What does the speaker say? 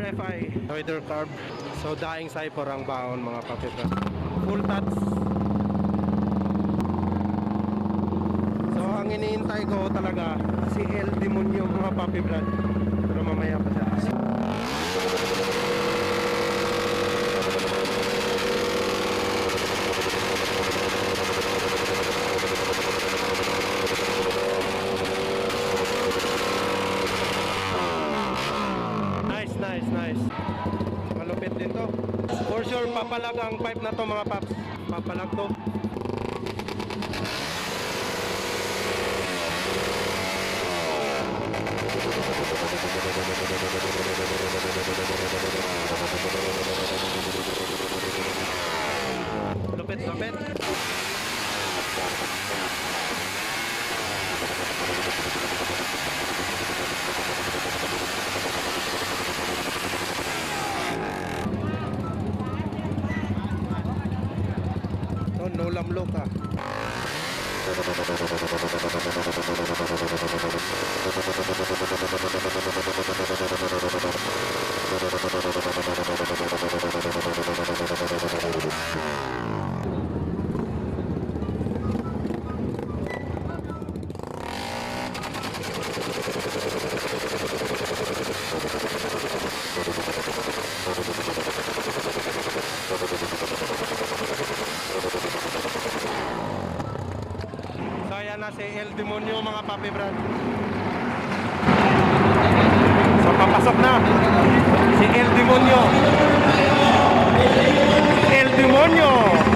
LFI Rider Carb. So daing Cypher ang baon mga papi brad. Full touch. So ang iniintay ko talaga si El Demonyo mga papi brad. Pero mamaya pa siya. Nice. Malupit din to. For sure papalag ang pipe na to mga paps. Papalag to. Lupit. No lamlok ka. Ayan na si El Demonyo mga papi brad. So papasok na si El Demonyo. El Demonyo.